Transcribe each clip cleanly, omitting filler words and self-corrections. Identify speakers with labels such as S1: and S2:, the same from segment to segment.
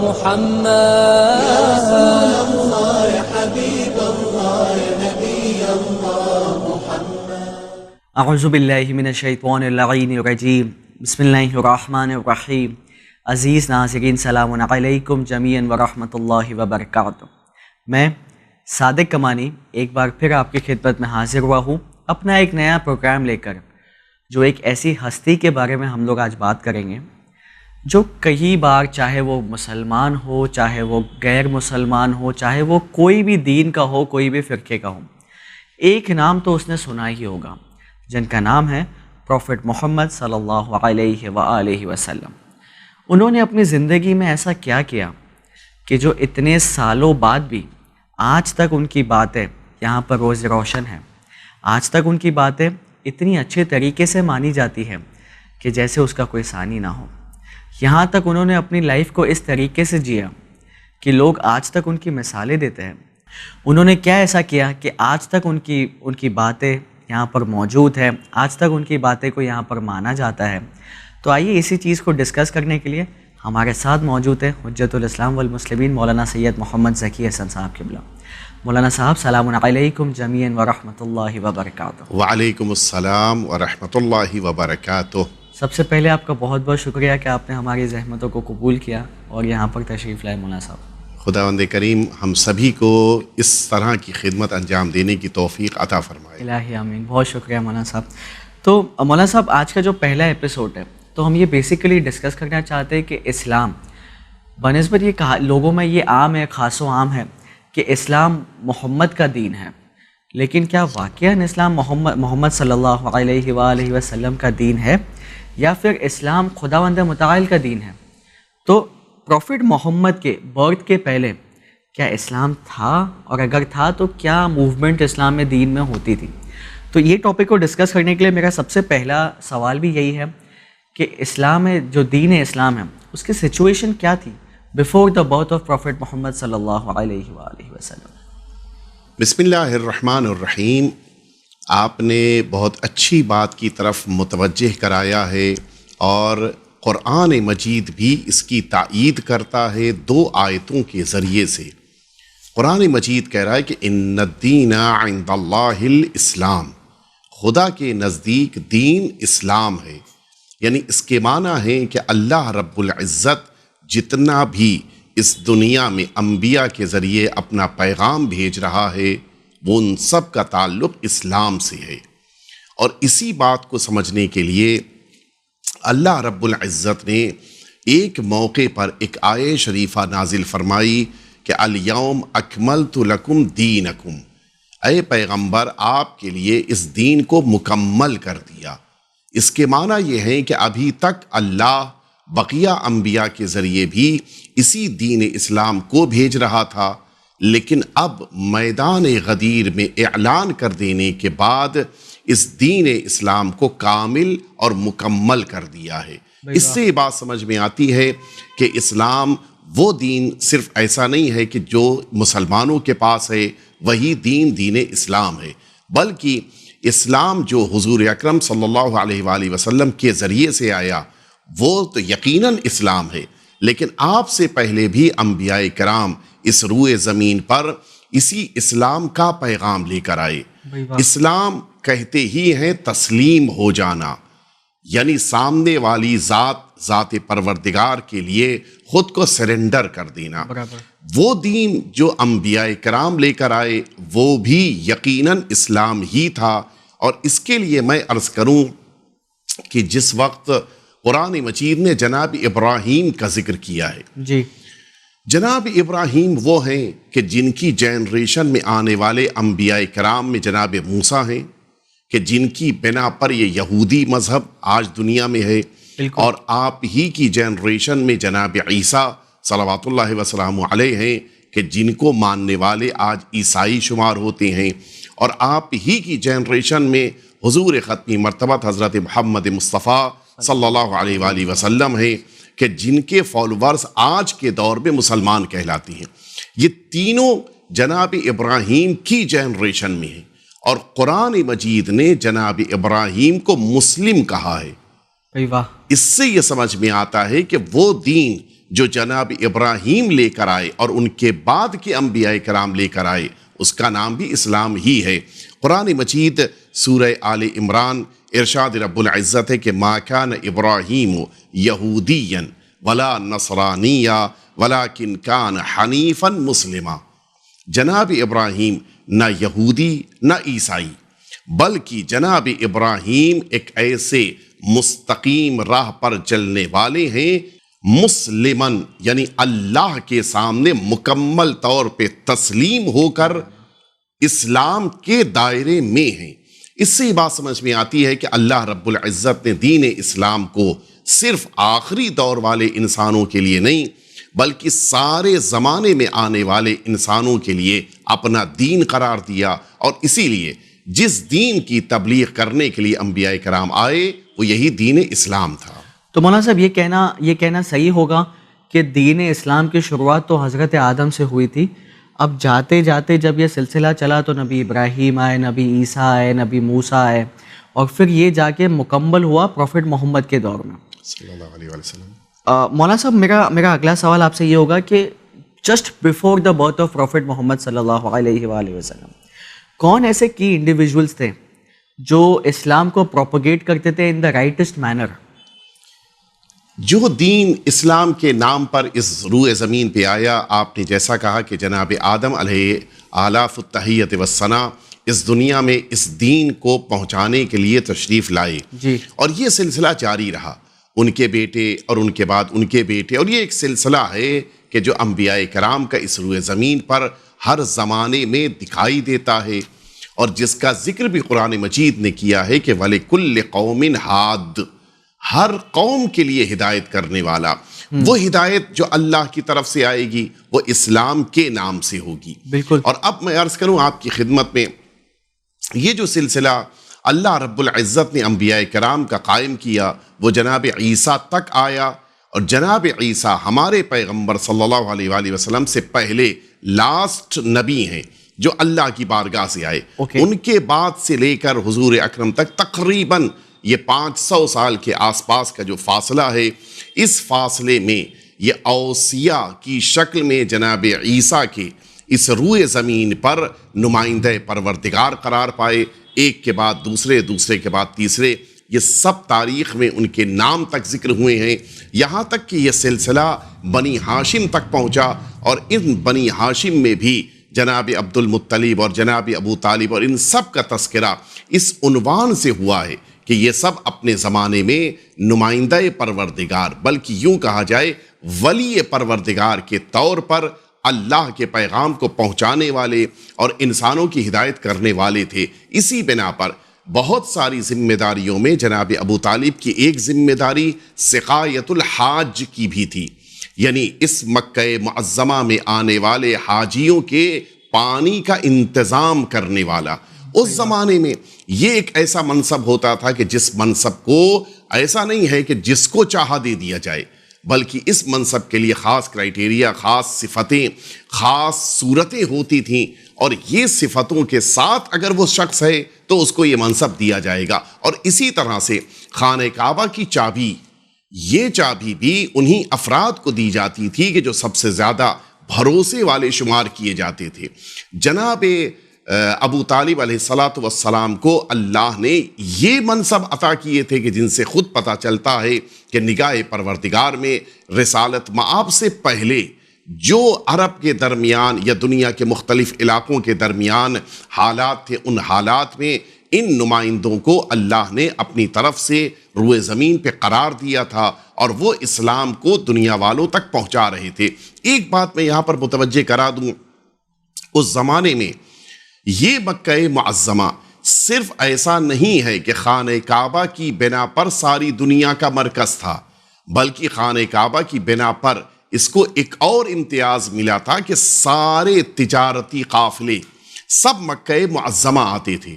S1: محمد
S2: يا رسول الله يا حبيب الله يا نبي الله محمد.
S1: اعوذ باللہ من الشیطان اللعین الرجیم بسم اللہ الرحمن الرحیم. عزیز ناظرین سلام علیکم جمیعاً ورحمۃ اللہ وبرکاتہ. میں صادق کمانی ایک بار پھر آپ کی خدمت میں حاضر ہوا ہوں اپنا ایک نیا پروگرام لے کر، جو ایک ایسی ہستی کے بارے میں ہم لوگ آج بات کریں گے جو کئی بار، چاہے وہ مسلمان ہو، چاہے وہ غیر مسلمان ہو، چاہے وہ کوئی بھی دین کا ہو، کوئی بھی فرقے کا ہو، ایک نام تو اس نے سنا ہی ہوگا، جن کا نام ہے پروفٹ محمد صلی اللہ علیہ وآلہ وسلم. انہوں نے اپنی زندگی میں ایسا کیا کیا کہ جو اتنے سالوں بعد بھی آج تک ان کی باتیں یہاں پر روز روشن ہیں، آج تک ان کی باتیں اتنی اچھے طریقے سے مانی جاتی ہیں کہ جیسے اس کا کوئی ثانی نہ ہو. یہاں تک انہوں نے اپنی لائف کو اس طریقے سے جیا کہ لوگ آج تک ان کی مثالیں دیتے ہیں. انہوں نے کیا ایسا کیا کہ آج تک ان کی باتیں یہاں پر موجود ہے، آج تک ان کی باتیں کو یہاں پر مانا جاتا ہے. تو آئیے اسی چیز کو ڈسکس کرنے کے لیے ہمارے ساتھ موجود ہے حجت الاسلام والمسلمین مولانا سید محمد ذکی حسن صاحب قبلہ. مولانا صاحب سلام علیکم جمیعاً ورحمۃ اللہ وبرکاتہ.
S3: وعلیکم السلام ورحمۃ اللہ وبرکاتہ.
S1: سب سے پہلے آپ کا بہت بہت شکریہ کہ آپ نے ہماری زحمتوں کو قبول کیا اور یہاں پر تشریف لائے. مولانا صاحب
S3: خداوند کریم ہم سبھی کو اس طرح کی خدمت انجام دینے کی توفیق عطا فرمائے.
S1: الہی آمین. بہت شکریہ مولانا صاحب. تو مولانا صاحب آج کا جو پہلا ایپیسوڈ ہے تو ہم یہ بیسیکلی ڈسکس کرنا چاہتے ہیں کہ اسلام بنسبت یہ کہا لوگوں میں یہ عام ہے، خاص و عام ہے کہ اسلام محمد کا دین ہے، لیکن کیا واقعاً اسلام محمد صلی اللہ علیہ وآلہ وسلم کا دین ہے یا پھر اسلام خداوند متعال کا دین ہے؟ تو پروفٹ محمد کے برتھ کے پہلے کیا اسلام تھا، اور اگر تھا تو کیا موومنٹ اسلام میں دین میں ہوتی تھی؟ تو یہ ٹاپک کو ڈسکس کرنے کے لیے میرا سب سے پہلا سوال بھی یہی ہے کہ اسلام میں جو دین اسلام ہے اس کی سچویشن کیا تھی before the birth of prophet Muhammad صلی اللہ علیہ وآلہ وسلم؟
S3: بسم اللہ الرحمن الرحیم. آپ نے بہت اچھی بات کی طرف متوجہ کرایا ہے، اور قرآن مجید بھی اس کی تائید کرتا ہے دو آیتوں کے ذریعے سے. قرآن مجید کہہ رہا ہے کہ ان الدین عند اللہ الاسلام، خدا کے نزدیک دین اسلام ہے. یعنی اس کے معنی ہے کہ اللہ رب العزت جتنا بھی اس دنیا میں انبیاء کے ذریعے اپنا پیغام بھیج رہا ہے وہ ان سب کا تعلق اسلام سے ہے. اور اسی بات کو سمجھنے کے لیے اللہ رب العزت نے ایک موقع پر ایک آیہ شریفہ نازل فرمائی کہ الیوم اکملت لکم دینکم، اے پیغمبر آپ کے لیے اس دین کو مکمل کر دیا. اس کے معنی یہ ہے کہ ابھی تک اللہ بقیہ انبیاء کے ذریعے بھی اسی دین اسلام کو بھیج رہا تھا، لیکن اب میدان غدیر میں اعلان کر دینے کے بعد اس دین اسلام کو کامل اور مکمل کر دیا ہے. اس سے یہ بات سمجھ میں آتی ہے کہ اسلام وہ دین صرف ایسا نہیں ہے کہ جو مسلمانوں کے پاس ہے وہی دین اسلام ہے، بلکہ اسلام جو حضور اکرم صلی اللہ علیہ وآلہ وسلم کے ذریعے سے آیا وہ تو یقیناً اسلام ہے، لیکن آپ سے پہلے بھی انبیاء کرام اس روئے زمین پر اسی اسلام کا پیغام لے کر آئے. اسلام کہتے ہی ہیں تسلیم ہو جانا، یعنی سامنے والی ذات پروردگار کے لیے خود کو سرنڈر کر دینا. وہ دین جو انبیاء کرام لے کر آئے وہ بھی یقیناً اسلام ہی تھا. اور اس کے لیے میں عرض کروں کہ جس وقت قرآن مجید نے جناب ابراہیم کا ذکر کیا ہے،
S1: جی،
S3: جناب ابراہیم وہ ہیں کہ جن کی جنریشن میں آنے والے انبیاء کرام میں جناب موسیٰ ہیں کہ جن کی بنا پر یہ یہودی مذہب آج دنیا میں ہے، اور آپ ہی کی جنریشن میں جناب عیسیٰ صلوات اللہ وسلامہ علیہ ہیں کہ جن کو ماننے والے آج عیسائی شمار ہوتے ہیں، اور آپ ہی کی جنریشن میں حضور ختمی مرتبہ حضرت محمد مصطفیٰ صلی اللہ علیہ وآلہ وسلم ہیں کہ جن کے فالوورز آج کے دور میں مسلمان کہلاتی ہیں. یہ تینوں جناب ابراہیم کی جنریشن میں ہیں، اور قرآن مجید نے جناب ابراہیم کو مسلم کہا ہے.
S1: واہ.
S3: اس سے یہ سمجھ میں آتا ہے کہ وہ دین جو جناب ابراہیم لے کر آئے اور ان کے بعد کے انبیاء کرام لے کر آئے، اس کا نام بھی اسلام ہی ہے۔ قرآن مجید سورہ آل عمران ارشاد رب العزت ہے کہ ما کان ابراہیم یہودیا ولا نصرانیا ولکن کان حنیفا مسلما۔ جناب ابراہیم نہ یہودی نہ عیسائی، بلکہ جناب ابراہیم ایک ایسے مستقیم راہ پر چلنے والے ہیں، مسلمن یعنی اللہ کے سامنے مکمل طور پہ تسلیم ہو کر اسلام کے دائرے میں ہیں۔ اس سے یہ بات سمجھ میں آتی ہے کہ اللہ رب العزت نے دین اسلام کو صرف آخری دور والے انسانوں کے لیے نہیں بلکہ سارے زمانے میں آنے والے انسانوں کے لیے اپنا دین قرار دیا، اور اسی لیے جس دین کی تبلیغ کرنے کے لیے انبیاء کرام آئے وہ یہی دین اسلام تھا۔
S1: تو مولانا صاحب یہ کہنا صحیح ہوگا کہ دین اسلام کی شروعات تو حضرت آدم سے ہوئی تھی، اب جاتے جاتے جب یہ سلسلہ چلا تو نبی ابراہیم آئے، نبی عیسیٰ آئے، نبی موسیٰ آئے، اور پھر یہ جا کے مکمل ہوا پروفٹ محمد کے دور میں
S3: صلی اللہ علیہ وسلم۔
S1: مولانا صاحب میرا اگلا سوال آپ سے یہ ہوگا کہ just before the birth of prophet Muhammad صلی اللہ علیہ وآلہ وسلم کون ایسے کی انڈیویجولس تھے جو اسلام کو پروپیگیٹ کرتے تھے ان دا رائٹسٹ مینر؟
S3: جو دین اسلام کے نام پر اس روئے زمین پہ آیا، آپ نے جیسا کہا کہ جناب آدم علیہ آلاف التحیت والثناء اس دنیا میں اس دین کو پہنچانے کے لیے تشریف لائے،
S1: جی،
S3: اور یہ سلسلہ جاری رہا، ان کے بیٹے اور ان کے بعد ان کے بیٹے، اور یہ ایک سلسلہ ہے کہ جو انبیاء کرام کا اس روئے زمین پر ہر زمانے میں دکھائی دیتا ہے، اور جس کا ذکر بھی قرآن مجید نے کیا ہے کہ وَلِكُلِّ قَوْمٍ حَادٍ، ہر قوم کے لیے ہدایت کرنے والا۔ وہ ہدایت جو اللہ کی طرف سے آئے گی وہ اسلام کے نام سے ہوگی۔
S1: بالکل۔
S3: اور اب میں عرض کروں آپ کی خدمت میں، یہ جو سلسلہ اللہ رب العزت نے انبیاء کرام کا قائم کیا وہ جناب عیسیٰ تک آیا، اور جناب عیسیٰ ہمارے پیغمبر صلی اللہ علیہ وآلہ وسلم سے پہلے لاسٹ نبی ہیں جو اللہ کی بارگاہ سے آئے۔ ان کے بعد سے لے کر حضور اکرم تک تقریباً یہ 500 سال کے آس پاس کا جو فاصلہ ہے، اس فاصلے میں یہ اوصیاء کی شکل میں جناب عیسیٰ کے اس روئے زمین پر نمائندہ پروردگار قرار پائے، ایک کے بعد دوسرے، دوسرے کے بعد تیسرے، یہ سب تاریخ میں ان کے نام تک ذکر ہوئے ہیں، یہاں تک کہ یہ سلسلہ بنی ہاشم تک پہنچا، اور ان بنی ہاشم میں بھی جناب عبد المطلب اور جناب ابو طالب اور ان سب کا تذکرہ اس عنوان سے ہوا ہے کہ یہ سب اپنے زمانے میں نمائندہ پروردگار، بلکہ یوں کہا جائے ولی پروردگار کے طور پر اللہ کے پیغام کو پہنچانے والے اور انسانوں کی ہدایت کرنے والے تھے۔ اسی بنا پر بہت ساری ذمہ داریوں میں جناب ابو طالب کی ایک ذمہ داری سقایت الحاج کی بھی تھی، یعنی اس مکہ معظمہ میں آنے والے حاجیوں کے پانی کا انتظام کرنے والا۔ اس زمانے میں یہ ایک ایسا منصب ہوتا تھا کہ جس منصب کو ایسا نہیں ہے کہ جس کو چاہا دے دیا جائے، بلکہ اس منصب کے لیے خاص کرائٹیریا، خاص صفتیں، خاص صورتیں ہوتی تھیں، اور یہ صفتوں کے ساتھ اگر وہ شخص ہے تو اس کو یہ منصب دیا جائے گا۔ اور اسی طرح سے خانہ کعبہ کی چابی، یہ چابی بھی انہی افراد کو دی جاتی تھی کہ جو سب سے زیادہ بھروسے والے شمار کیے جاتے تھے۔ جناب ابو طالب علیہ السلام کو اللہ نے یہ منصب عطا کیے تھے کہ جن سے خود پتہ چلتا ہے کہ نگاہ پروردگار میں رسالت مآب سے پہلے جو عرب کے درمیان یا دنیا کے مختلف علاقوں کے درمیان حالات تھے، ان حالات میں ان نمائندوں کو اللہ نے اپنی طرف سے روئے زمین پہ قرار دیا تھا، اور وہ اسلام کو دنیا والوں تک پہنچا رہے تھے۔ ایک بات میں یہاں پر متوجہ کرا دوں، اس زمانے میں یہ مکہ معظمہ صرف ایسا نہیں ہے کہ خانہ کعبہ کی بنا پر ساری دنیا کا مرکز تھا، بلکہ خانہ کعبہ کی بنا پر اس کو ایک اور امتیاز ملا تھا کہ سارے تجارتی قافلے سب مکہ معظمہ آتے تھے۔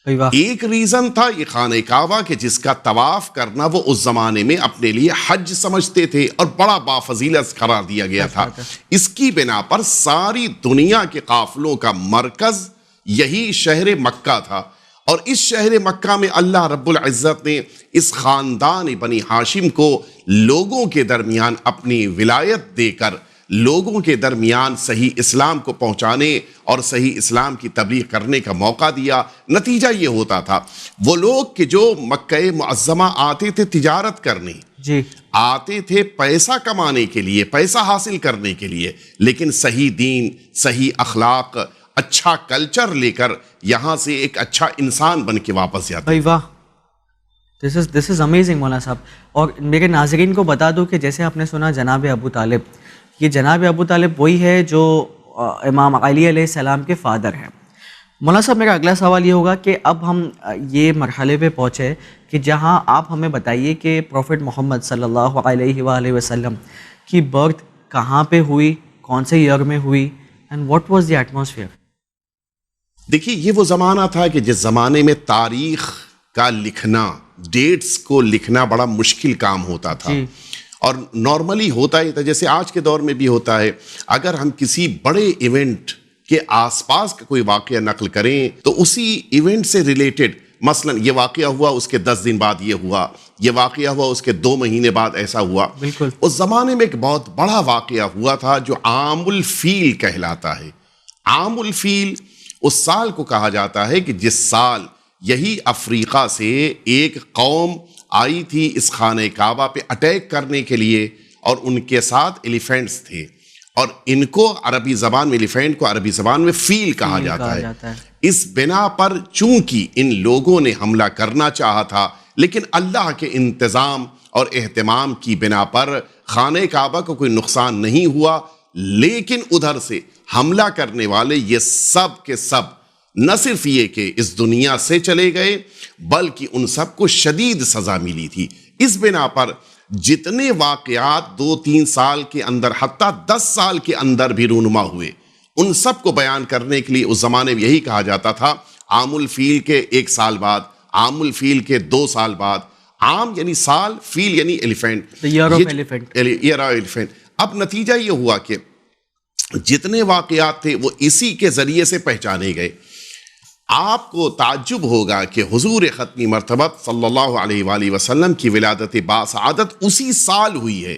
S3: ایک ریزن تھا یہ خانہ کعبہ کہ جس کا طواف کرنا وہ اس زمانے میں اپنے لیے حج سمجھتے تھے اور بڑا بافضیلت قرار دیا گیا تھا۔ اس کی بنا پر ساری دنیا کے قافلوں کا مرکز یہی شہر مکہ تھا، اور اس شہر مکہ میں اللہ رب العزت نے اس خاندان بنی ہاشم کو لوگوں کے درمیان اپنی ولایت دے کر لوگوں کے درمیان صحیح اسلام کو پہنچانے اور صحیح اسلام کی تبلیغ کرنے کا موقع دیا. نتیجہ یہ ہوتا تھا وہ لوگ کہ جو مکہ معظمہ آتے تھے تجارت کرنے,
S1: جی
S3: آتے تھے پیسہ کمانے کے لیے, پیسہ حاصل کرنے کے لیے, لیکن صحیح دین, صحیح اخلاق, اچھا کلچر لے کر یہاں سے ایک اچھا انسان بن کے واپس جاتے.
S1: بھائی واہ, دس از امیزنگ مولانا صاحب. اور میرے ناظرین کو بتا دوں کہ جیسے آپ نے سنا جناب ابو طالب, یہ جناب ابو طالب وہی ہے جو امام علی علیہ السلام کے فادر ہیں. مولانا صاحب میرا اگلا سوال یہ ہوگا کہ اب ہم یہ مرحلے پہ پہنچے کہ جہاں آپ ہمیں بتائیے کہ پروفٹ محمد صلی اللہ علیہ وآلہ وسلم کی برتھ کہاں پہ ہوئی, کون سے ایئر میں ہوئی, and what was the atmosphere.
S3: دیکھیے یہ وہ زمانہ تھا کہ جس زمانے میں تاریخ کا لکھنا, ڈیٹس کو لکھنا بڑا مشکل کام ہوتا تھا. اور نارملی ہوتا ہی تھا جیسے آج کے دور میں بھی ہوتا ہے, اگر ہم کسی بڑے ایونٹ کے آس پاس کا کوئی واقعہ نقل کریں تو اسی ایونٹ سے ریلیٹڈ, مثلا یہ واقعہ ہوا اس کے 10 دن بعد یہ ہوا, یہ واقعہ ہوا اس کے 2 مہینے بعد ایسا ہوا.
S1: بالکل
S3: اس زمانے میں ایک بہت بڑا واقعہ ہوا تھا جو عام الفیل کہلاتا ہے. عام الفیل اس سال کو کہا جاتا ہے کہ جس سال یہی افریقہ سے ایک قوم آئی تھی اس خانہ کعبہ پہ اٹیک کرنے کے لیے, اور ان کے ساتھ ایلیفینٹس تھے, اور ان کو عربی زبان میں, ایلیفینٹ کو عربی زبان میں فیل کہا جاتا ہے. اس بنا پر چونکہ ان لوگوں نے حملہ کرنا چاہا تھا, لیکن اللہ کے انتظام اور اہتمام کی بنا پر خانہ کعبہ کو کوئی نقصان نہیں ہوا, لیکن ادھر سے حملہ کرنے والے یہ سب کے سب نہ صرف یہ کہ اس دنیا سے چلے گئے, بلکہ ان سب کو شدید سزا ملی تھی. اس بنا پر جتنے واقعات 2-3 سال کے اندر حتیٰ 10 سال کے اندر بھی رونما ہوئے, ان سب کو بیان کرنے کے لیے اس زمانے میں یہی کہا جاتا تھا عام الفیل کے 1 سال بعد, عام الفیل کے 2 سال بعد. عام یعنی سال, فیل یعنی ایلیفینٹ, ایئر آف ایلیفینٹ. اب نتیجہ یہ ہوا کہ جتنے واقعات تھے وہ اسی کے ذریعے سے پہچانے گئے. آپ کو تعجب ہوگا کہ حضور ختمی مرتبت صلی اللہ علیہ وآلہ وسلم کی ولادت باسعادت اسی سال ہوئی ہے,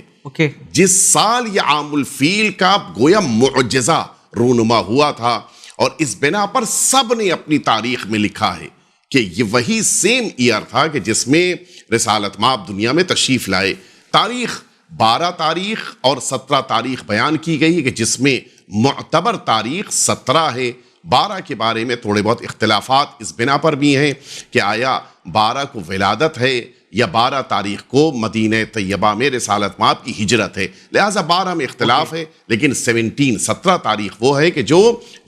S3: جس سال یہ عام الفیل کا گویا معجزہ رونما ہوا تھا. اور اس بنا پر سب نے اپنی تاریخ میں لکھا ہے کہ یہ وہی سیم ایئر تھا کہ جس میں رسالت مآب دنیا میں تشریف لائے. تاریخ 12 تاریخ اور 17 تاریخ بیان کی گئی ہے کہ جس میں معتبر تاریخ 17 ہے. 12 کے بارے میں تھوڑے بہت اختلافات اس بنا پر بھی ہیں کہ آیا 12 کو ولادت ہے یا 12 تاریخ کو مدینہ طیبہ میں رسالت مآب کی ہجرت ہے, لہٰذا 12 میں اختلاف ہے. لیکن 17 تاریخ وہ ہے کہ جو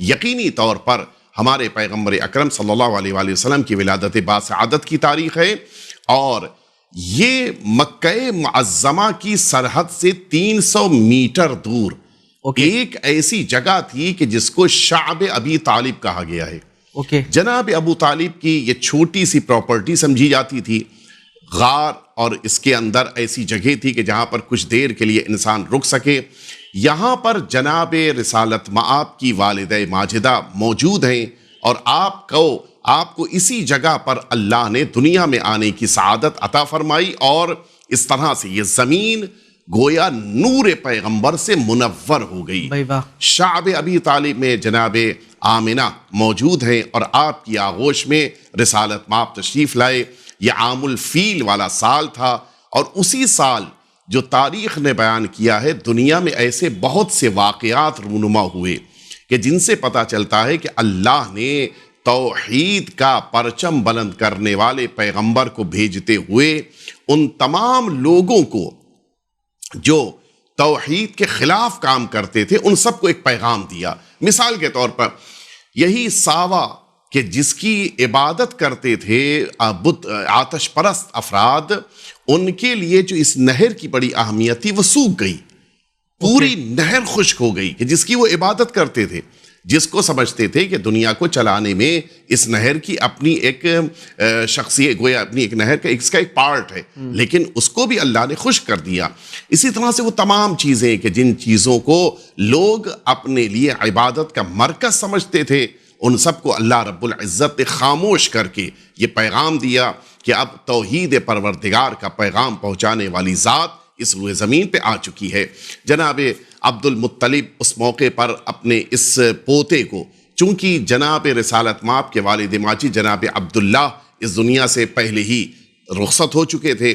S3: یقینی طور پر ہمارے پیغمبر اکرم صلی اللہ علیہ وآلہ وسلم کی ولادت باسعادت کی تاریخ ہے. اور یہ مکہ معظمہ کی سرحد سے 300 میٹر دور ایک ایسی جگہ تھی کہ جس کو شعب ابی طالب کہا گیا ہے. جناب ابو طالب کی یہ چھوٹی سی پراپرٹی سمجھی جاتی تھی, غار, اور اس کے اندر ایسی جگہ تھی کہ جہاں پر کچھ دیر کے لیے انسان رک سکے. یہاں پر جناب رسالت مآب کی والدہ ماجدہ موجود ہیں, اور آپ کو اسی جگہ پر اللہ نے دنیا میں آنے کی سعادت عطا فرمائی, اور اس طرح سے یہ زمین گویا نور پیغمبر سے منور ہو گئی. شعب ابی طالب میں جناب آمنہ موجود ہیں, اور آپ کی آغوش میں رسالت مآب تشریف لائے. یہ عام الفیل والا سال تھا, اور اسی سال جو تاریخ نے بیان کیا ہے دنیا میں ایسے بہت سے واقعات رونما ہوئے کہ جن سے پتہ چلتا ہے کہ اللہ نے توحید کا پرچم بلند کرنے والے پیغمبر کو بھیجتے ہوئے ان تمام لوگوں کو جو توحید کے خلاف کام کرتے تھے ان سب کو ایک پیغام دیا. مثال کے طور پر یہی ساوا کہ جس کی عبادت کرتے تھے آتش پرست افراد, ان کے لیے جو اس نہر کی بڑی اہمیت تھی وہ سوکھ گئی, پوری نہر خشک ہو گئی کہ جس کی وہ عبادت کرتے تھے, جس کو سمجھتے تھے کہ دنیا کو چلانے میں اس نہر کی اپنی ایک شخصیت, گویا اپنی ایک نہر کا اس کا ایک پارٹ ہے, لیکن اس کو بھی اللہ نے خشک کر دیا. اسی طرح سے وہ تمام چیزیں کہ جن چیزوں کو لوگ اپنے لیے عبادت کا مرکز سمجھتے تھے, ان سب کو اللہ رب العزت نے خاموش کر کے یہ پیغام دیا کہ اب توحید پروردگار کا پیغام پہنچانے والی ذات اس روئے زمین پہ آ چکی ہے۔ جناب عبد المطلب اس موقع پر اپنے اس پوتے کو، چونکہ جناب رسالت مآب کے والد ماجد جناب عبداللہ اس دنیا سے پہلے ہی رخصت ہو چکے تھے،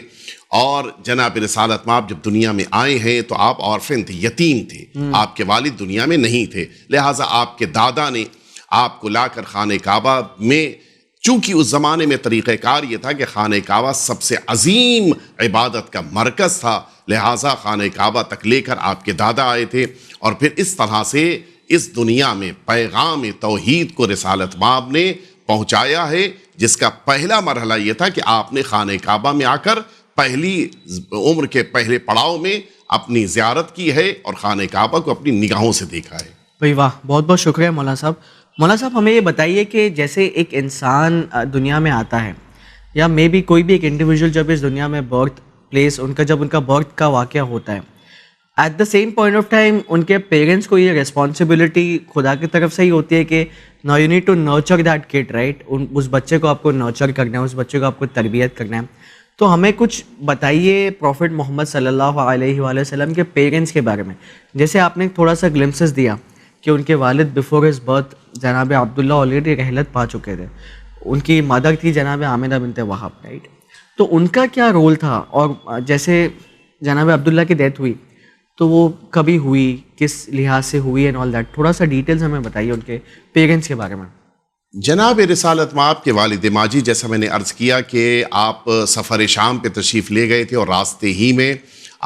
S3: اور جناب رسالت مآب جب دنیا میں آئے ہیں تو آپ آرفن تھے، یتیم تھے، آپ کے والد دنیا میں نہیں تھے، لہٰذا آپ کے دادا نے آپ کو لا کر خانہ کعبہ میں، چونکہ اس زمانے میں طریقہ کار یہ تھا کہ خانہ کعبہ سب سے عظیم عبادت کا مرکز تھا، لہٰذا خانہ کعبہ تک لے کر آپ کے دادا آئے تھے، اور پھر اس طرح سے اس دنیا میں پیغام توحید کو رسالت مآب نے پہنچایا ہے، جس کا پہلا مرحلہ یہ تھا کہ آپ نے خانہ کعبہ میں آ کر پہلی عمر کے پہلے پڑاؤ میں اپنی زیارت کی ہے اور خانہ کعبہ کو اپنی نگاہوں سے دیکھا ہے۔
S1: بھائی واہ، بہت بہت شکریہ مولانا صاحب۔ مولانا صاحب ہمیں یہ بتائیے کہ جیسے ایک انسان دنیا میں آتا ہے، یا مے بی کوئی بھی ایک انڈیویجول جب اس دنیا میں برتھ پلیس جب ان کا برتھ کا واقعہ ہوتا ہے، at the same point of time ان کے پیرنٹس کو یہ ریسپانسبلٹی خدا کی طرف سے ہی ہوتی ہے کہ نا you need to nurture that kid, right? اس بچے کو آپ کو نرچر کرنا ہے، اس بچے کو آپ کو تربیت کرنا ہے۔ تو ہمیں کچھ بتائیے پروفٹ محمد صلی اللہ علیہ وآلہ وسلم کے پیرنٹس کے بارے میں۔ جیسے آپ نے تھوڑا سا گلمسز دیا کہ ان کے والد بیفور ہز برتھ جناب عبداللہ آلریڈی رحلت پا چکے تھے، ان کی مدر تھی جناب عامرہ بنت وہب، رائٹ؟ تو ان کا کیا رول تھا، اور جیسے جناب عبداللہ کی ڈیتھ ہوئی تو وہ کبھی ہوئی، کس لحاظ سے ہوئی اینڈ آل دیٹ، تھوڑا سا ڈیٹیلز ہمیں بتائیے ان کے پیرنٹس کے بارے میں۔
S3: جناب رسالت مآب کے والد ماجد، جیسا میں نے عرض کیا کہ آپ سفر شام پہ تشریف لے گئے تھے اور راستے ہی میں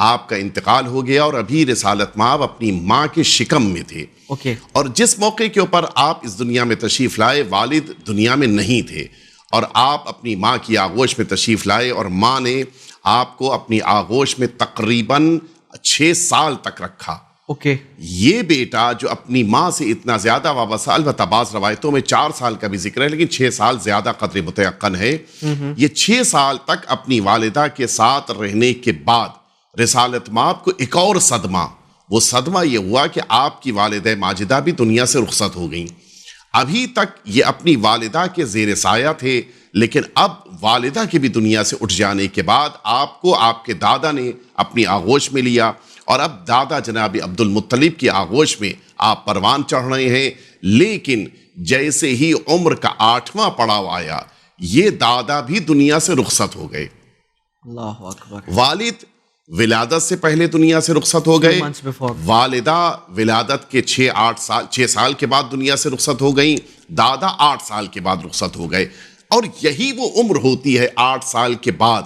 S3: آپ کا انتقال ہو گیا، اور ابھی رسالت مآب اپنی ماں کے شکم میں تھے۔
S1: اوکے۔
S3: اور جس موقع کے اوپر آپ اس دنیا میں تشریف لائے، والد دنیا میں نہیں تھے، اور آپ اپنی ماں کی آغوش میں تشریف لائے، اور ماں نے آپ کو اپنی آغوش میں تقریباً 6 سال تک رکھا۔
S1: اوکے۔
S3: یہ بیٹا جو اپنی ماں سے اتنا زیادہ وابستہ، البتہ بعض روایتوں میں 4 سال کا بھی ذکر ہے، لیکن 6 سال زیادہ قدر متیقن ہے، یہ 6 سال تک اپنی والدہ کے ساتھ رہنے کے بعد رسالت مآب کو ایک اور صدمہ، وہ صدمہ یہ ہوا کہ آپ کی والدہ ماجدہ بھی دنیا سے رخصت ہو گئیں۔ ابھی تک یہ اپنی والدہ کے زیر سایہ تھے، لیکن اب والدہ کے بھی دنیا سے اٹھ جانے کے بعد آپ کو آپ کے دادا نے اپنی آغوش میں لیا، اور اب دادا جناب عبد المطلب کی آغوش میں آپ پروان چڑھ رہے ہیں۔ لیکن جیسے ہی عمر کا 8واں پڑاؤ آیا، یہ دادا بھی دنیا سے رخصت ہو گئے۔
S1: اللہ اکبر۔
S3: والد ولادت سے پہلے دنیا سے رخصت ہو گئے، والدہ ولادت کے 6 سال کے بعد دنیا سے رخصت ہو گئیں، دادا 8 سال کے بعد رخصت ہو گئے۔ اور یہی وہ عمر ہوتی ہے 8 سال کے بعد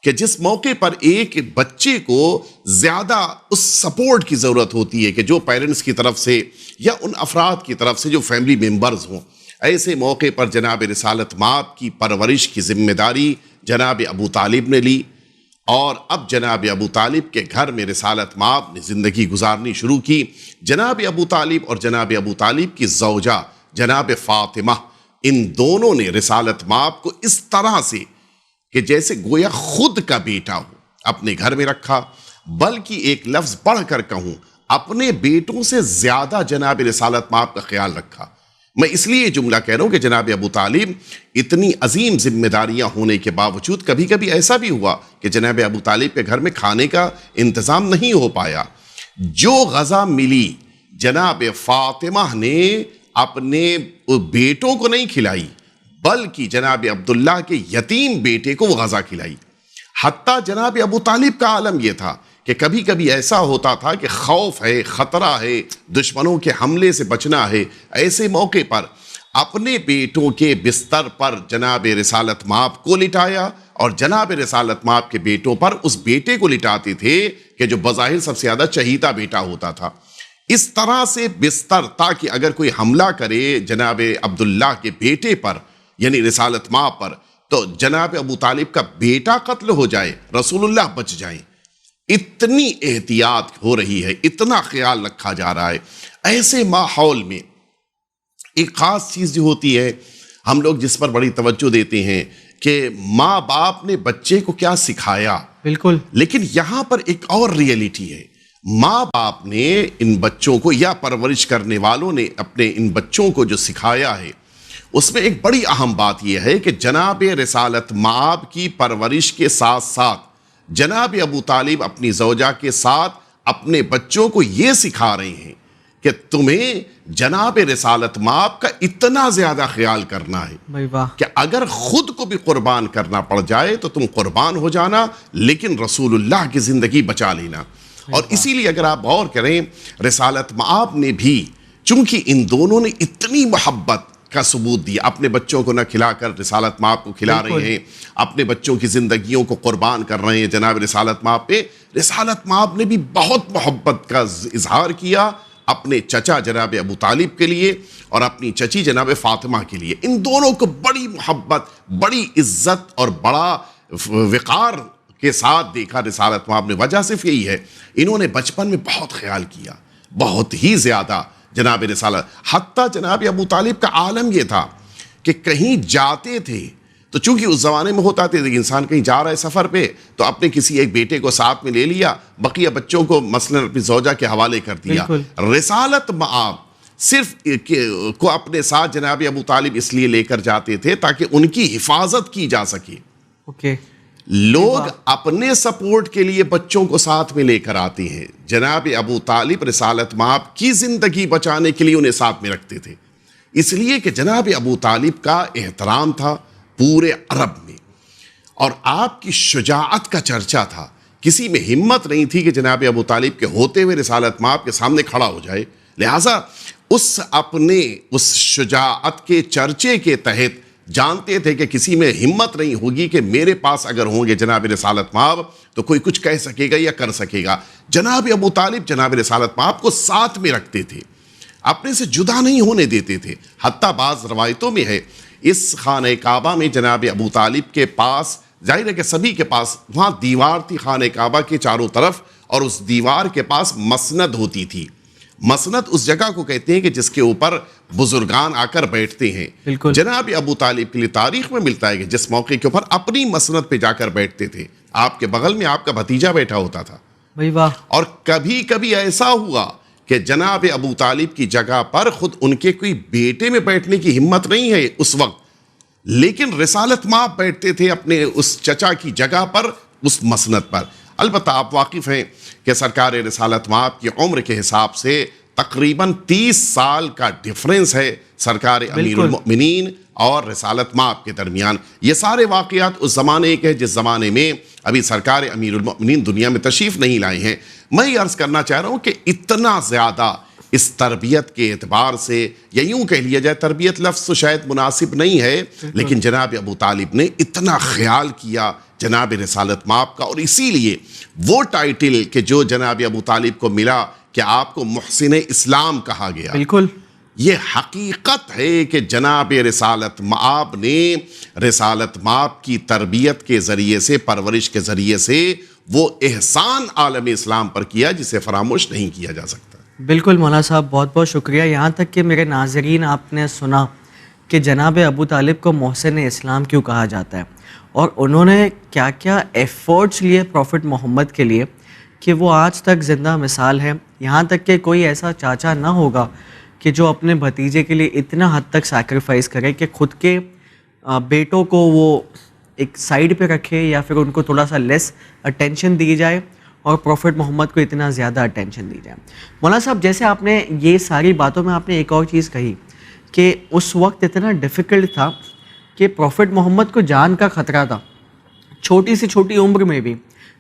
S3: کہ جس موقع پر ایک بچے کو زیادہ اس سپورٹ کی ضرورت ہوتی ہے کہ جو پیرنٹس کی طرف سے یا ان افراد کی طرف سے جو فیملی ممبرز ہوں۔ ایسے موقع پر جناب رسالت مآب کی پرورش کی ذمہ داری جناب ابو طالب نے لی، اور اب جناب ابو طالب کے گھر میں رسالت مآب نے زندگی گزارنی شروع کی۔ جناب ابو طالب اور جناب ابو طالب کی زوجہ جناب فاطمہ، ان دونوں نے رسالت مآب کو اس طرح سے کہ جیسے گویا خود کا بیٹا ہو اپنے گھر میں رکھا، بلکہ ایک لفظ بڑھ کر کہوں، اپنے بیٹوں سے زیادہ جناب رسالت مآب کا خیال رکھا۔ میں اس لیے جملہ کہہ رہا ہوں کہ جناب ابو طالب اتنی عظیم ذمہ داریاں ہونے کے باوجود کبھی کبھی ایسا بھی ہوا کہ جناب ابو طالب کے گھر میں کھانے کا انتظام نہیں ہو پایا۔ جو غذا ملی جناب فاطمہ نے اپنے بیٹوں کو نہیں کھلائی، بلکہ جناب عبداللہ کے یتیم بیٹے کو وہ غذا کھلائی۔ حتیٰ جناب ابو طالب کا عالم یہ تھا کہ کبھی کبھی ایسا ہوتا تھا کہ خوف ہے، خطرہ ہے، دشمنوں کے حملے سے بچنا ہے، ایسے موقع پر اپنے بیٹوں کے بستر پر جناب رسالت مآب کو لٹایا، اور جناب رسالت مآب کے بیٹوں پر اس بیٹے کو لٹاتے تھے کہ جو بظاہر سب سے زیادہ چہیتا بیٹا ہوتا تھا۔ اس طرح سے بستر، تاکہ اگر کوئی حملہ کرے جناب عبداللہ کے بیٹے پر یعنی رسالت مآب پر، تو جناب ابو طالب کا بیٹا قتل ہو جائے، رسول اللہ بچ جائیں۔ اتنی احتیاط ہو رہی ہے، اتنا خیال رکھا جا رہا ہے۔ ایسے ماحول میں ایک خاص چیز جو ہوتی ہے، ہم لوگ جس پر بڑی توجہ دیتے ہیں کہ ماں باپ نے بچے کو کیا سکھایا،
S1: بالکل،
S3: لیکن یہاں پر ایک اور ریئلٹی ہے۔ ماں باپ نے ان بچوں کو یا پرورش کرنے والوں نے اپنے ان بچوں کو جو سکھایا ہے اس میں ایک بڑی اہم بات یہ ہے کہ جناب رسالت مآب کی پرورش کے ساتھ ساتھ جناب ابو طالب اپنی زوجہ کے ساتھ اپنے بچوں کو یہ سکھا رہے ہیں کہ تمہیں جناب رسالت مآب کا اتنا زیادہ خیال کرنا ہے
S1: بھائی واہ،
S3: کہ اگر خود کو بھی قربان کرنا پڑ جائے تو تم قربان ہو جانا، لیکن رسول اللہ کی زندگی بچا لینا۔ اور اسی لیے اگر آپ غور کریں، رسالت مآب نے بھی چونکہ ان دونوں نے اتنی محبت کا ثبوت دیا، اپنے بچوں کو نہ کھلا کر رسالت مآب کو کھلا رہے ہیں، اپنے بچوں کی زندگیوں کو قربان کر رہے ہیں جناب رسالت مآب پہ۔ رسالت مآب نے بھی بہت محبت کا اظہار کیا اپنے چچا جناب ابو طالب کے لیے اور اپنی چچی جناب فاطمہ کے لیے۔ ان دونوں کو بڑی محبت، بڑی عزت اور بڑا وقار کے ساتھ دیکھا رسالت مآب نے۔ وجہ صرف یہی ہے، انہوں نے بچپن میں بہت خیال کیا، بہت ہی زیادہ جناب رسالت۔ حتیٰ جناب ابو طالب کا عالم یہ تھا کہ کہیں جاتے تھے تو چونکہ اس زمانے میں ہوتا تھا کہ انسان کہیں جا رہا ہے سفر پہ تو اپنے کسی ایک بیٹے کو ساتھ میں لے لیا، بقیہ بچوں کو مثلا اپنی زوجہ کے حوالے کر دیا۔ رسالت مآب صرف کو اپنے ساتھ جناب ابو طالب اس لیے لے کر جاتے تھے تاکہ ان کی حفاظت کی جا سکے۔
S1: اوکے،
S3: لوگ اپنے سپورٹ کے لیے بچوں کو ساتھ میں لے کر آتے ہیں، جناب ابو طالب رسالت مآب کی زندگی بچانے کے لیے انہیں ساتھ میں رکھتے تھے، اس لیے کہ جناب ابو طالب کا احترام تھا پورے عرب میں، اور آپ کی شجاعت کا چرچا تھا۔ کسی میں ہمت نہیں تھی کہ جناب ابو طالب کے ہوتے ہوئے رسالت مآب کے سامنے کھڑا ہو جائے، لہٰذا اس شجاعت کے چرچے کے تحت جانتے تھے کہ کسی میں ہمت نہیں ہوگی کہ میرے پاس اگر ہوں گے جناب رسالت مآب تو کوئی کچھ کہہ سکے گا یا کر سکے گا۔ جناب ابو طالب جناب رسالت مآب کو ساتھ میں رکھتے تھے، اپنے سے جدا نہیں ہونے دیتے تھے۔ حتیٰ بعض روایتوں میں ہے اس خانہ کعبہ میں جناب ابو طالب کے پاس، ظاہر ہے کہ سبھی کے پاس وہاں دیوار تھی خانہ کعبہ کے چاروں طرف، اور اس دیوار کے پاس مسند ہوتی تھی۔ مسند اس جگہ کو کہتے ہیں کہ جس کے اوپر بزرگان آ کر بیٹھتے ہیں۔ جناب ابو طالب کے لیے تاریخ میں ملتا ہے کہ جس موقع کے اوپر اپنی مسند پہ جا کر بیٹھتے تھے، آپ کے بغل میں آپ کا بھتیجا بیٹھا ہوتا تھا۔ اور کبھی کبھی ایسا ہوا کہ جناب ابو طالب کی جگہ پر خود ان کے کوئی بیٹے میں بیٹھنے کی ہمت نہیں ہے اس وقت، لیکن رسالت مآب بیٹھتے تھے اپنے اس چچا کی جگہ پر، اس مسند پر۔ البتہ آپ واقف ہیں کہ سرکار رسالت مآب کی عمر کے حساب سے تقریباً 30 سال کا ڈیفرنس ہے سرکار امیر المؤمنین اور رسالت مآب کے درمیان۔ یہ سارے واقعات اس زمانے کے جس زمانے میں ابھی سرکار امیر المؤمنین دنیا میں تشریف نہیں لائے ہیں۔ میں یہ عرض کرنا چاہ رہا ہوں کہ اتنا زیادہ اس تربیت کے اعتبار سے، یا یوں کہہ لیا جائے، تربیت لفظ تو شاید مناسب نہیں ہے، لیکن جناب ابو طالب نے اتنا خیال کیا جناب رسالت مآب کا، اور اسی لیے وہ ٹائٹل کہ جو جناب ابو طالب کو ملا کہ آپ کو محسن اسلام کہا گیا،
S1: بالکل
S3: یہ حقیقت ہے کہ جناب رسالت مآب نے رسالت مآب کی تربیت کے ذریعے سے، پرورش کے ذریعے سے وہ احسان عالم اسلام پر کیا جسے فراموش نہیں کیا جا سکتا۔
S1: بالکل مولانا صاحب، بہت بہت شکریہ۔ یہاں تک کہ میرے ناظرین، آپ نے سنا کہ جناب ابو طالب کو محسن اسلام کیوں کہا جاتا ہے، اور انہوں نے کیا کیا ایفورٹس لیے پروفٹ محمد کے لیے کہ وہ آج تک زندہ مثال ہے۔ یہاں تک کہ کوئی ایسا چاچا نہ ہوگا کہ جو اپنے بھتیجے کے لیے اتنا حد تک سیکریفائس کرے کہ خود کے بیٹوں کو وہ ایک سائڈ پہ رکھے یا پھر ان کو تھوڑا سا لیس اٹینشن دی جائے، اور پروفٹ محمد کو اتنا زیادہ اٹینشن دی جائے۔ مولانا صاحب، جیسے آپ نے یہ ساری باتوں میں آپ نے ایک اور چیز کہی کہ اس وقت اتنا ڈیفیکلٹ تھا کہ پروفٹ محمد کو جان کا خطرہ تھا، چھوٹی سی چھوٹی عمر میں بھی،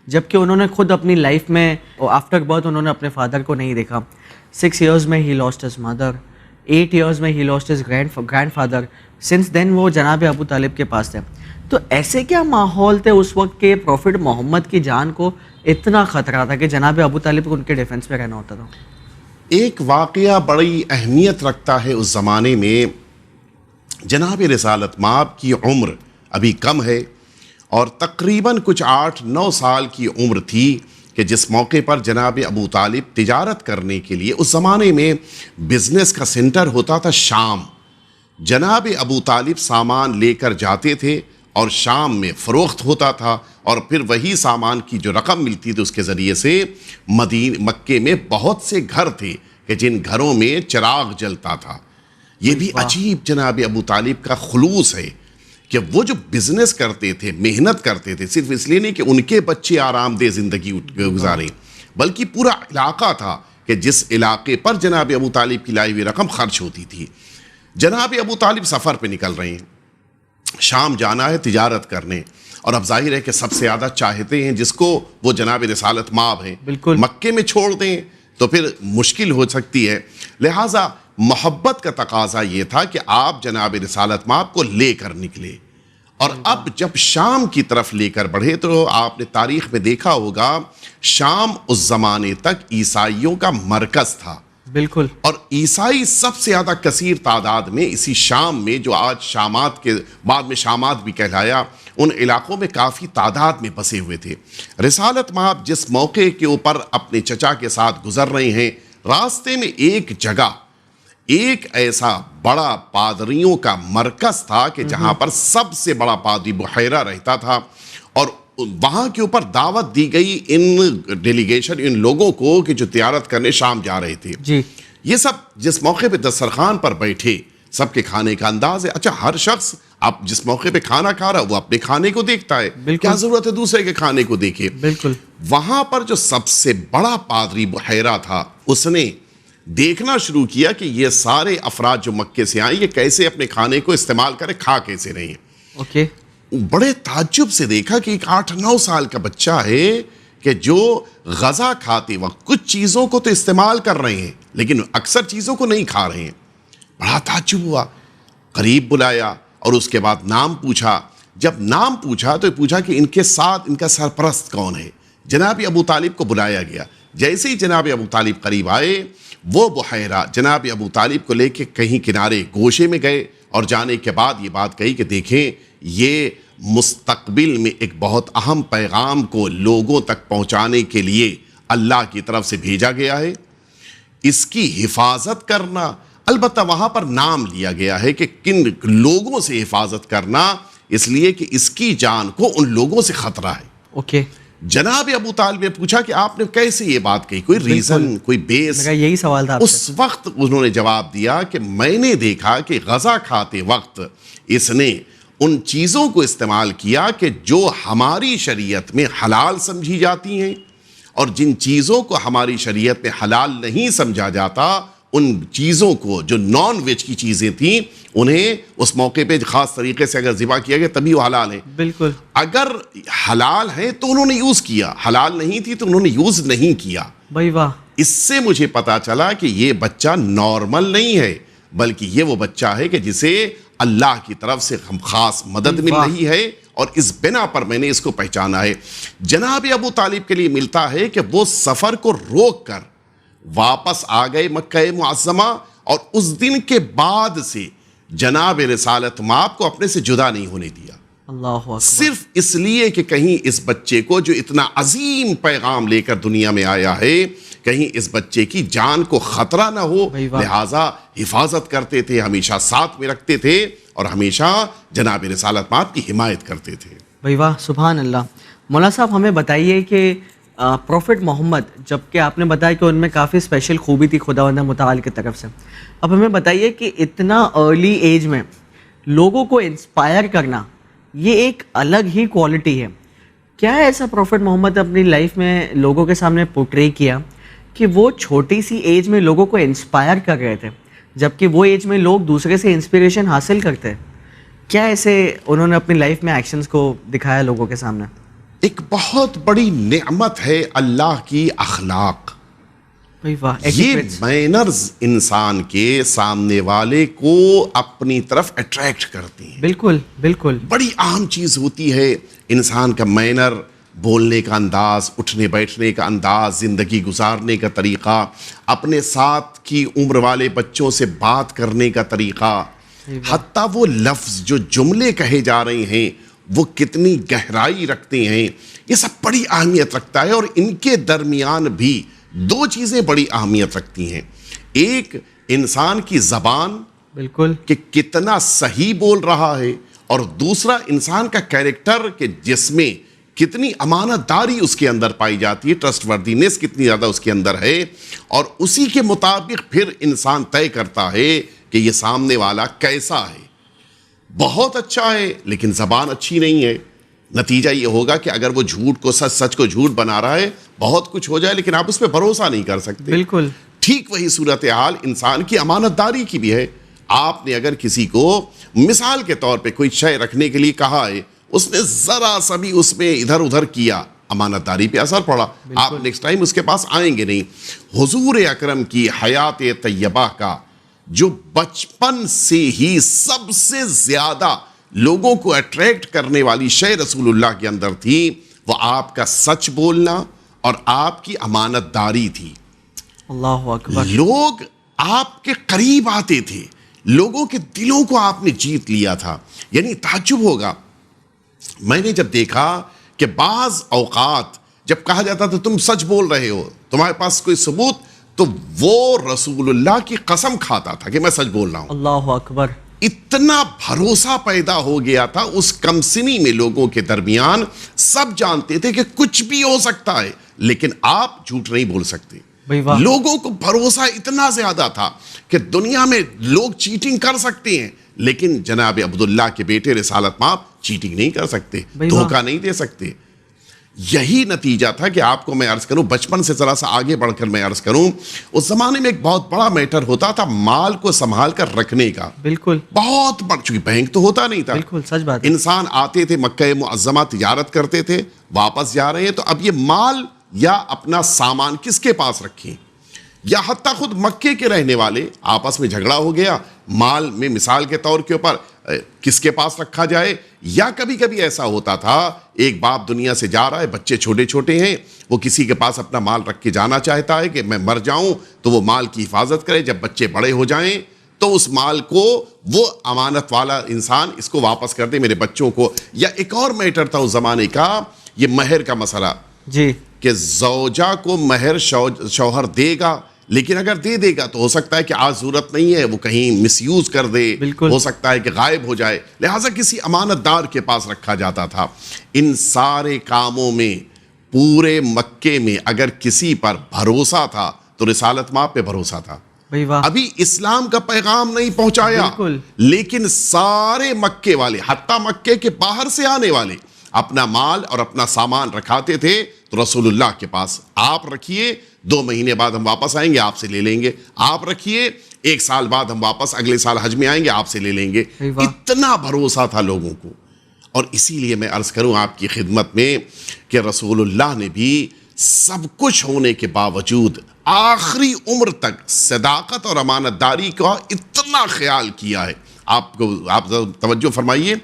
S1: جبکہ انہوں نے خود اپنی لائف میں آفٹر برتھ انہوں نے اپنے فادر کو نہیں دیکھا۔ 6 ایئرز میں ہی لاسٹ ہز مدر، 8 ایئرز میں ہی lost his grandfather. Since then وہ جناب ابو طالب کے پاس تھے۔ تو ایسے کیا ماحول تھے اس وقت کہ پروفٹ محمد کی جان کو اتنا خطرہ تھا کہ جناب ابو طالب کو ان کے ڈیفنس پہ رہنا ہوتا تھا؟
S3: ایک واقعہ بڑی اہمیت رکھتا ہے اس زمانے میں۔ جناب رسالت مآب کی عمر ابھی کم ہے، اور تقریباً کچھ 8-9 سال کی عمر تھی کہ جس موقع پر جناب ابو طالب تجارت کرنے کے لیے، اس زمانے میں بزنس کا سینٹر ہوتا تھا شام، جناب ابو طالب سامان لے کر جاتے تھے اور شام میں فروخت ہوتا تھا، اور پھر وہی سامان کی جو رقم ملتی تھی اس کے ذریعے سے مکے میں بہت سے گھر تھے کہ جن گھروں میں چراغ جلتا تھا۔ یہ بھی عجیب جناب ابو طالب کا خلوص ہے کہ وہ جو بزنس کرتے تھے، محنت کرتے تھے، صرف اس لیے نہیں کہ ان کے بچے آرام دہ زندگی گزاریں، بلکہ پورا علاقہ تھا کہ جس علاقے پر جناب ابو طالب کی لائی ہوئی رقم خرچ ہوتی تھی۔ جناب ابو طالب سفر پہ نکل رہے ہیں، شام جانا ہے تجارت کرنے، اور اب ظاہر ہے کہ سب سے زیادہ چاہتے ہیں جس کو وہ جناب رسالت مآب ہیں،
S1: بالکل
S3: مکے میں چھوڑ دیں تو پھر مشکل ہو سکتی ہے، لہٰذا محبت کا تقاضا یہ تھا کہ آپ جناب رسالت مآب کو لے کر نکلے۔ اور اب جب شام کی طرف لے کر بڑھے تو آپ نے تاریخ میں دیکھا ہوگا شام اس زمانے تک عیسائیوں کا مرکز تھا،
S1: بالکل،
S3: اور عیسائی سب سے زیادہ کثیر تعداد میں اسی شام میں، جو آج شامات کے بعد میں شامات بھی کہلایا، ان علاقوں میں کافی تعداد میں بسے ہوئے تھے۔ رسالت مآب جس موقع کے اوپر اپنے چچا کے ساتھ گزر رہے ہیں، راستے میں ایک جگہ ایک ایسا بڑا پادریوں کا مرکز تھا کہ جہاں پر سب سے بڑا پادری بحیرہ رہتا تھا، اور وہاں کے اوپر دعوت دی گئی ان ڈیلیگیشن، ان لوگوں کو کہ جو تجارت کرنے شام جا رہے تھے۔
S1: جی،
S3: یہ سب جس موقع پہ دسترخوان پر بیٹھے، سب کے کھانے کا انداز ہے، اچھا ہر شخص اب جس موقع پہ کھانا کھا رہا وہ اپنے کھانے کو دیکھتا ہے، کیا ضرورت ہے دوسرے کے کھانے کو دیکھے؟
S1: بالکل۔
S3: وہاں پر جو سب سے بڑا پادری بحیرہ تھا، اس نے دیکھنا شروع کیا کہ یہ سارے افراد جو مکے سے آئے یہ کیسے اپنے کھانے کو استعمال کریں، کھا کیسے رہے ہیں۔
S1: اوکے،
S3: بڑے تعجب سے دیکھا کہ ایک 8-9 سال کا بچہ ہے کہ جو غذا کھاتے وقت کچھ چیزوں کو تو استعمال کر رہے ہیں لیکن اکثر چیزوں کو نہیں کھا رہے ہیں۔ بڑا تعجب ہوا، قریب بلایا اور اس کے بعد نام پوچھا۔ جب نام پوچھا تو پوچھا کہ ان کے ساتھ ان کا سرپرست کون ہے۔ جناب ابو طالب کو بلایا گیا۔ جیسے ہی جناب ابو طالب قریب آئے، وہ بحیرہ جناب ابو طالب کو لے کے کہیں کنارے گوشے میں گئے، اور جانے کے بعد یہ بات کہی کہ دیکھیں یہ مستقبل میں ایک بہت اہم پیغام کو لوگوں تک پہنچانے کے لیے اللہ کی طرف سے بھیجا گیا ہے، اس کی حفاظت کرنا۔ البتہ وہاں پر نام لیا گیا ہے کہ کن لوگوں سے حفاظت کرنا، اس لیے کہ اس کی جان کو ان لوگوں سے خطرہ ہے۔
S1: اوکے،
S3: جناب ابو طالب نے پوچھا کہ آپ نے کیسے یہ بات کہی، کوئی ریزن، کوئی بیس؟
S1: میرا یہی سوال تھا۔
S3: اس وقت انہوں نے جواب دیا کہ میں نے دیکھا کہ غذا کھاتے وقت اس نے ان چیزوں کو استعمال کیا کہ جو ہماری شریعت میں حلال سمجھی جاتی ہیں، اور جن چیزوں کو ہماری شریعت میں حلال نہیں سمجھا جاتا، ان چیزوں کو جو نان ویج کی چیزیں تھیں انہیں اس موقع پہ خاص طریقے سے اگر ذبح کیا گیا تبھی وہ حلال ہیں۔
S1: بالکل،
S3: اگر حلال ہیں تو انہوں نے یوز کیا، حلال نہیں تھی تو انہوں نے یوز نہیں کیا۔
S1: بھائی واہ،
S3: اس سے مجھے پتا چلا کہ یہ بچہ نارمل نہیں ہے، بلکہ یہ وہ بچہ ہے کہ جسے اللہ کی طرف سے خاص مدد مل رہی ہے، اور اس بنا پر میں نے اس کو پہچانا ہے۔ جناب ابو طالب کے لیے ملتا ہے کہ وہ سفر کو روک کر واپس آ گئے مکہ معظمہ، اور اس دن کے بعد سے جناب رسالت مآب کو اپنے سے جدا نہیں ہونے دیا،
S1: اللہ اکبر،
S3: صرف اس لیے کہ کہیں اس بچے کو جو اتنا عظیم پیغام لے کر دنیا میں آیا ہے، کہیں اس بچے کی جان کو خطرہ نہ ہو، لہٰذا حفاظت کرتے تھے، ہمیشہ ساتھ میں رکھتے تھے، اور ہمیشہ جناب رسالت مآب کی حمایت کرتے تھے۔
S1: بھائی واہ، سبحان اللہ۔ مولانا صاحب ہمیں بتائیے کہ پروفٹ محمد، جبکہ آپ نے بتایا کہ ان میں کافی اسپیشل خوبی تھی خداوند متعال کی طرف سے، اب ہمیں بتائیے کہ اتنا ارلی ایج میں لوگوں کو انسپائر کرنا یہ ایک الگ ہی کوالٹی ہے۔ کیا ایسا پروفٹ محمد اپنی لائف میں لوگوں کے سامنے پورٹری کیا کہ وہ چھوٹی سی ایج میں لوگوں کو انسپائر کر رہے تھے، جبکہ وہ ایج میں لوگ دوسرے سے انسپریشن حاصل کرتے ہیں؟ کیا ایسے انہوں نے اپنی لائف میں ایکشنز کو دکھایا لوگوں کے سامنے؟
S3: ایک بہت بڑی نعمت ہے اللہ کی اخلاق۔ یہ مینرز انسان کے سامنے والے کو اپنی طرف اٹریکٹ کرتی ہیں۔
S1: بالکل بالکل،
S3: بڑی اہم چیز ہوتی ہے انسان کا مینر، بولنے کا انداز، اٹھنے بیٹھنے کا انداز، زندگی گزارنے کا طریقہ، اپنے ساتھ کی عمر والے بچوں سے بات کرنے کا طریقہ، حتیٰ وہ لفظ جو جملے کہے جا رہے ہیں وہ کتنی گہرائی رکھتے ہیں، یہ سب بڑی اہمیت رکھتا ہے۔ اور ان کے درمیان بھی دو چیزیں بڑی اہمیت رکھتی ہیں، ایک انسان کی زبان،
S1: بالکل،
S3: کہ کتنا صحیح بول رہا ہے، اور دوسرا انسان کا کیریکٹر کہ جس میں کتنی امانت داری اس کے اندر پائی جاتی ہے, ٹرسٹ وردینس کتنی زیادہ اس کے اندر ہے, اور اسی کے مطابق پھر انسان طے کرتا ہے کہ یہ سامنے والا کیسا ہے. بہت اچھا ہے لیکن زبان اچھی نہیں ہے, نتیجہ یہ ہوگا کہ اگر وہ جھوٹ کو سچ, سچ کو جھوٹ بنا رہا ہے, بہت کچھ ہو جائے لیکن آپ اس پہ بھروسہ نہیں کر سکتے.
S1: بالکل
S3: ٹھیک وہی صورتحال انسان کی امانت داری کی بھی ہے. آپ نے اگر کسی کو مثال کے طور پہ کوئی شے رکھنے کے لیے کہا ہے, اس نے ذرا سا بھی اس میں ادھر ادھر کیا, امانت داری پہ اثر پڑا, آپ نیکسٹ ٹائم اس کے پاس آئیں گے نہیں. حضور اکرم کی حیات طیبہ کا جو بچپن سے ہی سب سے زیادہ لوگوں کو اٹریکٹ کرنے والی شے رسول اللہ کے اندر تھی, وہ آپ کا سچ بولنا اور آپ کی امانت داری تھی.
S1: اللہ اکبر.
S3: لوگ آپ کے قریب آتے تھے, لوگوں کے دلوں کو آپ نے جیت لیا تھا. یعنی تعجب ہوگا, میں نے جب دیکھا کہ بعض اوقات جب کہا جاتا تھا تم سچ بول رہے ہو, تمہارے پاس کوئی ثبوت, تو وہ رسول اللہ کی قسم کھاتا تھا کہ میں سچ بول رہا ہوں.
S1: اللہ اکبر.
S3: اتنا بھروسہ پیدا ہو گیا تھا اس کم سنی میں لوگوں کے درمیان, سب جانتے تھے کہ کچھ بھی ہو سکتا ہے لیکن آپ جھوٹ نہیں بول سکتے. لوگوں کو بھروسہ اتنا زیادہ تھا کہ دنیا میں لوگ چیٹنگ کر سکتے ہیں لیکن جناب عبداللہ کے بیٹے رسالت مآب چیٹنگ نہیں کر سکتے, دھوکہ نہیں دے سکتے. یہی نتیجہ تھا کہ آپ کو میں عرض کروں, بچپن سے ذرا سا آگے بڑھ کر میں عرض کروں, اس زمانے میں ایک بہت بڑا میٹر ہوتا تھا مال کو سنبھال کر رکھنے کا.
S1: بالکل
S3: بہت بڑا, چونکہ بینک تو ہوتا نہیں تھا.
S1: بالکل سچ بات ہے.
S3: انسان آتے تھے مکہ معظمہ تجارت کرتے تھے, واپس جا رہے ہیں, تو اب یہ مال یا اپنا سامان کس کے پاس رکھیں, یا حتیٰ خود مکے کے رہنے والے آپس میں جھگڑا ہو گیا, مال میں مثال کے طور کے اوپر کس کے پاس رکھا جائے. یا کبھی کبھی ایسا ہوتا تھا ایک باپ دنیا سے جا رہا ہے, بچے چھوٹے چھوٹے ہیں, وہ کسی کے پاس اپنا مال رکھ کے جانا چاہتا ہے کہ میں مر جاؤں تو وہ مال کی حفاظت کرے, جب بچے بڑے ہو جائیں تو اس مال کو وہ امانت والا انسان اس کو واپس کر دے میرے بچوں کو. یا ایک اور میٹر تھا اس زمانے کا, یہ مہر کا مسئلہ,
S1: جی,
S3: کہ زوجہ کو مہر شوہر دے گا, لیکن اگر دے دے گا تو ہو سکتا ہے کہ آج ضرورت نہیں ہے, وہ کہیں مس یوز کر دے, ہو سکتا ہے کہ غائب ہو جائے, لہٰذا کسی امانت دار کے پاس رکھا جاتا تھا. ان سارے کاموں میں پورے مکے میں اگر کسی پر بھروسہ تھا تو رسالت مآب پہ بھروسہ تھا. ابھی اسلام کا پیغام نہیں پہنچایا, لیکن سارے مکے والے, حتیٰ مکے کے باہر سے آنے والے, اپنا مال اور اپنا سامان رکھاتے تھے تو رسول اللہ کے پاس. آپ رکھیے, 2 مہینے بعد ہم واپس آئیں گے, آپ سے لے لیں گے. آپ رکھیے, 1 سال بعد ہم واپس اگلے سال حج میں آئیں گے, آپ سے لے لیں گے. اتنا بھروسہ تھا لوگوں کو. اور اسی لیے میں عرض کروں آپ کی خدمت میں کہ رسول اللہ نے بھی سب کچھ ہونے کے باوجود آخری عمر تک صداقت اور امانت داری کا اتنا خیال کیا ہے. آپ توجہ فرمائیے,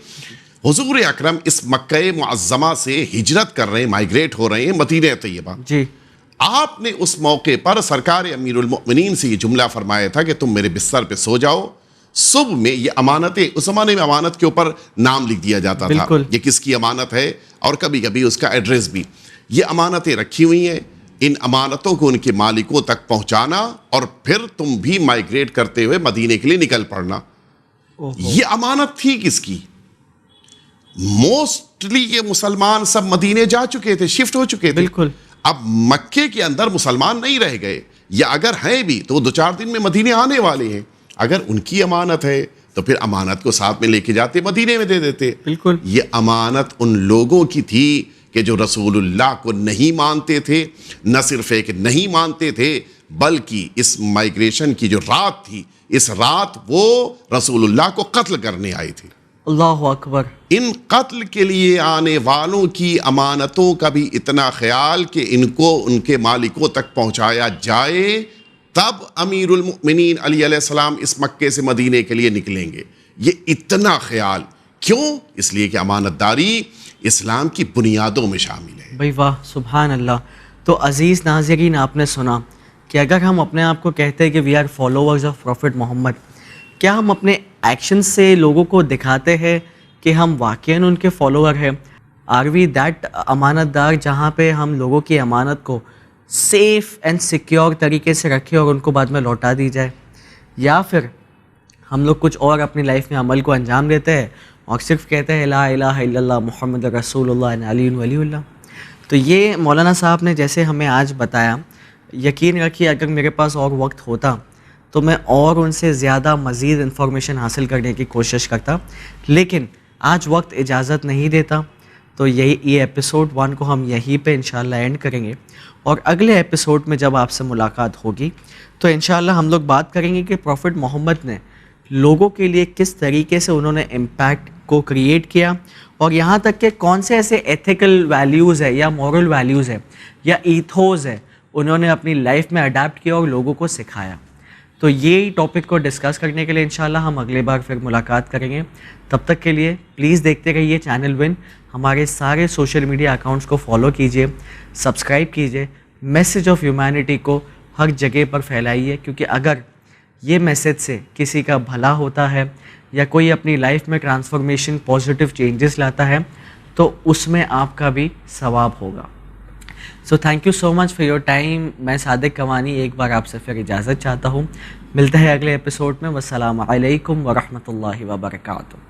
S3: حضور اکرم اس مکہ معظمہ سے ہجرت کر رہے ہیں, مائگریٹ ہو رہے ہیں مدینہ طیبہ.
S1: جی,
S3: آپ نے اس موقع پر سرکار امیر المؤمنین سے یہ جملہ فرمایا تھا کہ تم میرے بستر پہ سو جاؤ, صبح میں یہ امانتیں, اس زمانے میں امانت کے اوپر نام لکھ دیا جاتا تھا, یہ کس کی امانت ہے, اور کبھی کبھی اس کا ایڈریس بھی. یہ امانتیں رکھی ہوئی ہیں, ان امانتوں کو ان کے مالکوں تک پہنچانا, اور پھر تم بھی مائگریٹ کرتے ہوئے مدینے کے لیے نکل پڑنا. یہ امانت تھی کس کی؟ موسٹلی یہ مسلمان سب مدینے جا چکے تھے, شفٹ ہو چکے تھے.
S1: بالکل.
S3: اب مکے کے اندر مسلمان نہیں رہ گئے, یا اگر ہیں بھی تو وہ 2-4 دن میں مدینے آنے والے ہیں. اگر ان کی امانت ہے تو پھر امانت کو ساتھ میں لے کے جاتے, مدینے میں دے دیتے.
S1: بالکل.
S3: یہ امانت ان لوگوں کی تھی کہ جو رسول اللہ کو نہیں مانتے تھے, نہ صرف ایک نہیں مانتے تھے, بلکہ اس مائگریشن کی جو رات تھی, اس رات وہ رسول اللہ کو قتل کرنے آئے تھے.
S1: اللہ اکبر.
S3: ان قتل کے لیے آنے والوں کی امانتوں کا بھی اتنا خیال کہ ان کو ان کے مالکوں تک پہنچایا جائے, تب امیر المؤمنین علی علیہ السلام اس مکے سے مدینے کے لیے نکلیں گے. یہ اتنا خیال کیوں؟ اس لیے کہ امانت داری اسلام کی بنیادوں میں شامل ہے.
S1: بھائی واہ, سبحان اللہ. تو عزیز ناظرین, آپ نے سنا کہ اگر ہم اپنے آپ کو کہتے ہیں کہ we are followers of prophet Muhammad, کیا ہم اپنے ایکشن سے لوگوں کو دکھاتے ہیں کہ ہم واقعاً ان کے فالوور ہیں؟ آر وی دیٹ امانت دار جہاں پہ ہم لوگوں کی امانت کو سیف اینڈ سیکیور طریقے سے رکھیں اور ان کو بعد میں لوٹا دی جائے؟ یا پھر ہم لوگ کچھ اور اپنی لائف میں عمل کو انجام دیتے ہیں اور صرف کہتے ہیں لا الہ الا اللہ محمد رسول اللہ علی ولی اللہ. تو یہ مولانا صاحب نے جیسے ہمیں آج بتایا، یقین رکھیے اگر میرے پاس اور وقت ہوتا تو میں اور ان سے زیادہ مزید انفارمیشن حاصل کرنے کی کوشش کرتا، لیکن آج وقت اجازت نہیں دیتا. تو یہ ایپیسوڈ 1 کو ہم یہیں پہ انشاءاللہ اینڈ کریں گے، اور اگلے ایپیسوڈ میں جب آپ سے ملاقات ہوگی تو انشاءاللہ ہم لوگ بات کریں گے کہ پروفٹ محمد نے لوگوں کے لیے کس طریقے سے انہوں نے امپیکٹ کو کریٹ کیا، اور یہاں تک کہ کون سے ایسے ایتھیکل ویلیوز ہے یا مورل ویلیوز ہے یا ایتھوز ہے انہوں نے اپنی لائف میں اڈاپٹ کیا اور لوگوں کو سکھایا. تو یہی ٹاپک کو ڈسکس کرنے کے لیے انشاءاللہ ہم اگلے بار پھر ملاقات کریں گے. تب تک کے لیے پلیز دیکھتے رہیے چینل ون. ہمارے سارے سوشل میڈیا اکاؤنٹس کو فالو کیجیے، سبسکرائب کیجیے، میسیج آف ہیومینٹی کو ہر جگہ پر پھیلائیے، کیونکہ اگر یہ میسیج سے کسی کا بھلا ہوتا ہے یا کوئی اپنی لائف میں ٹرانسفارمیشن پازیٹیو چینجز لاتا ہے تو اس میں آپ کا بھی ثواب ہوگا. So thank you so much for your time. میں صادق کوانی ایک بار آپ سے پھر اجازت چاہتا ہوں. ملتے ہیں اگلے ایپیسوڈ میں. والسلام علیکم ورحمۃ اللہ وبرکاتہ.